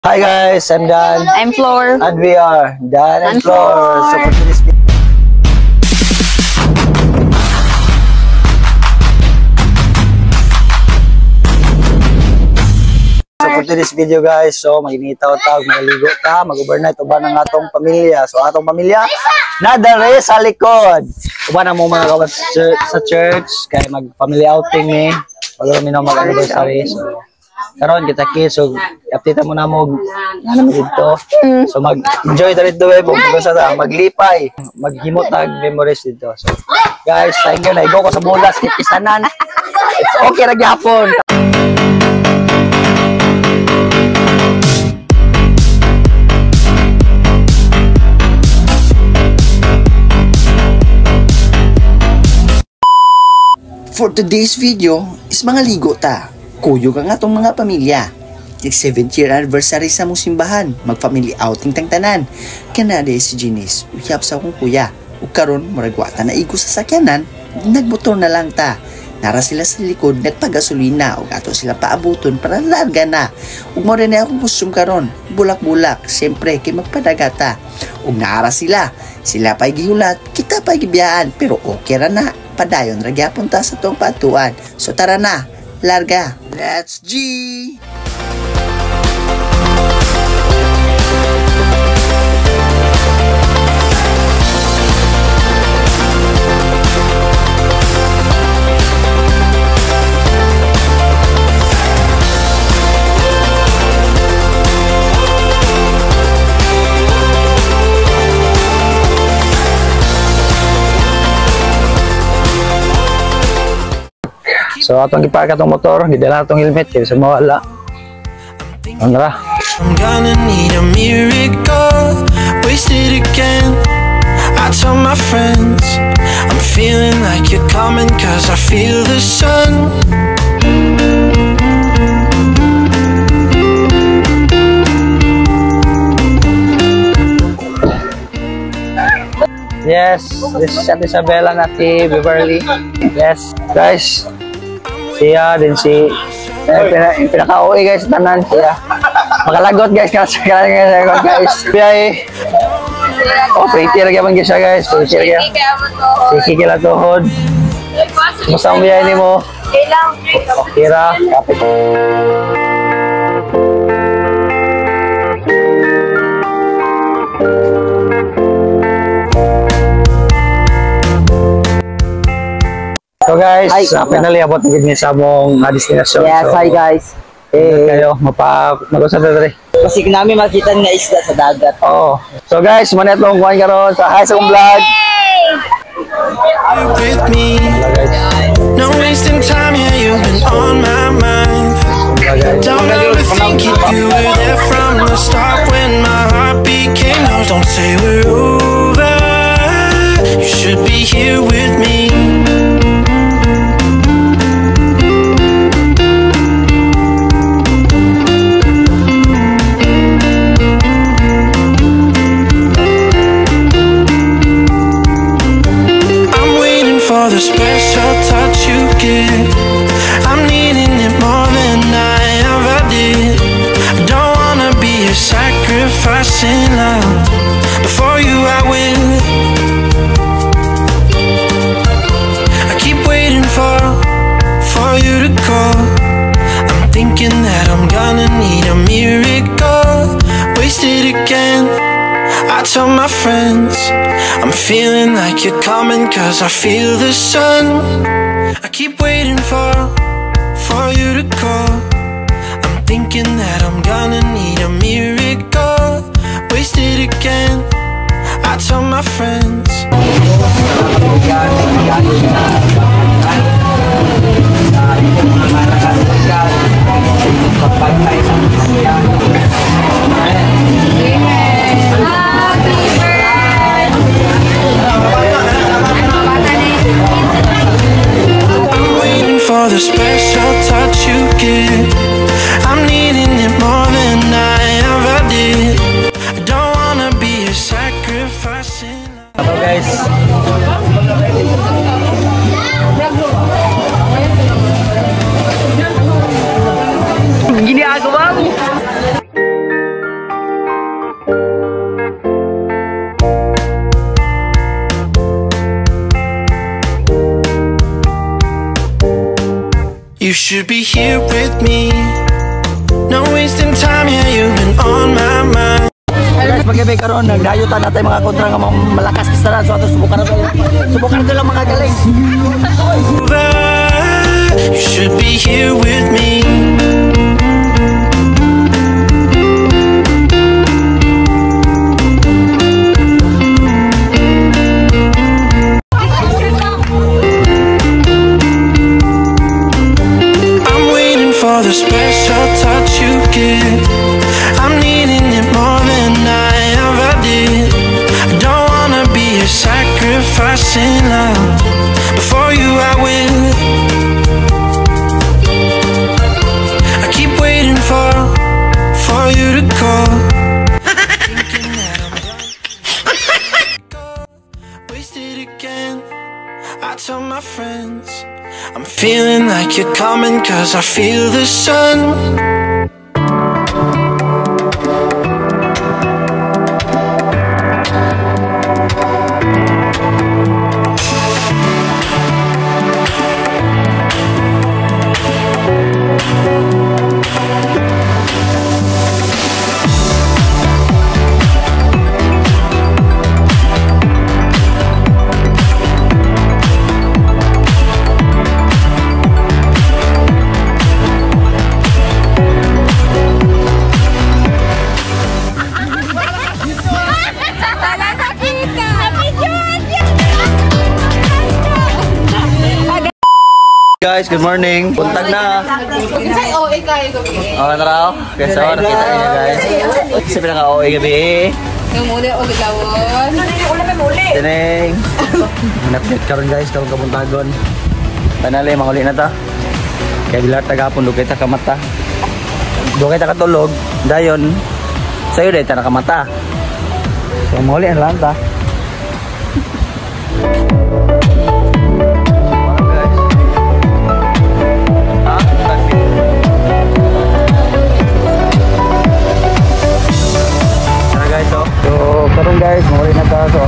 Hi guys, I'm Dan. I'm Floor. And we are Dan and Floor. So for today's video guys, so maginitaw tag, magaligo ta, mag-overnight uban ang atong pamilya. So atong pamilya nadare sa likod. Uban ang mga kawas sa church kay mag-family outing ni. Wala mi na mag-anniversary. So karon kita kids, so update mo na mo ano dito. So mag-enjoy ta dito eh, sa maglipay, maghimot tag memories dito. So guys, thank you na igo ko sa bulas kisanan. It's okay ra gyapon. For today's video is mga ligo ta. Kuyog ang atong mga pamilya. Tig 7th year anniversary sa mong simbahan. Mag-family outing tang tanan. Kanade si Janice. Uyap sa akong kuya. Ug karon muragwata na igo sa sakyanan. Nagmotor na lang ta. Nara sila sa likod nagpagasolina ug ato sila paabuton para larga na. Ug mo rin akong costume karon. Bulak-bulak. Siyempre kay magpadagata. Ug naara sila. Sila pa'y gihulat. Kita pa'y gibiyaan. Pero okay ra na. Padayon ragyapon ta sa tong patuan. So tara na, larga. Let's G! So atong gipark atong motor, gidala atong helmet kay sa mawala. Andra. I'm gonna need a miracle, wasted again. I tell my friends I'm feeling like you're coming, cause I feel the sun. Yes, this is Ate Isabella na si Beverly. Yes, guys. Siya din si pinaka-uwi guys, tanan siya. Makalagot guys, guys. Biyay. Oh, pretty lagi man siya guys. Pretty lagi. Siki kila tuhod. Musta ang biyay ni mo? Okay lang. Okay ra. Kapit. So guys, finally abot na gid sa among destination. Yes, so, hi guys. Kayo mag-usap na dere. Kasi namin makita nga isda sa dagat. Oh. So guys, manet long kuan karon sa hi sa akong vlog. With me, no wasting time, yeah, you've been on my mind. Don't ever think you were there from the start when my heart became yours. Don't say we're over, you should be here with me. The special touch you give, I'm needing it more than I ever did. I don't wanna be a sacrifice in love. Before you I will. I keep waiting for you to call. I'm thinking that I'm gonna need a miracle. Wasted again. I tell my friends I'm feeling like you're coming, cause I feel the sun. I keep waiting for you to call. I'm thinking that I'm gonna need a miracle. Wasted again. I tell my friends. For the special touch you give, I'm needing it more than You should be here with me. No wasting time, yeah, you've been on my mind. Guys, pagkabay karon nagdayutan natin mga kontra nga mga malakas kistaran. So ato subukan natin lang mga galing. You should be here with me. I'm waiting for the special touch you give. I'm needing it more than I ever did. I don't wanna be a sacrifice in love. Before you I will. I keep waiting for you to call. Thinking that I'm done. Wasted again. I tell my friends I'm feeling like you're coming, 'cause I feel the sun. Guys, good morning. Puntag na. Oh, naraw. Kaya sa nakita niya guys. Kasi pinaka-OA gabi. Tineng. Hanapit karon guys, karong kapuntagon. Tanali, manguli na ta. Kaya bilar tagapon, doon kita kamata. Doon kita katulog. Dayon, sa'yo dahil ta nakamata. So, manguli na lang ta. So karon guys, muli na ta. So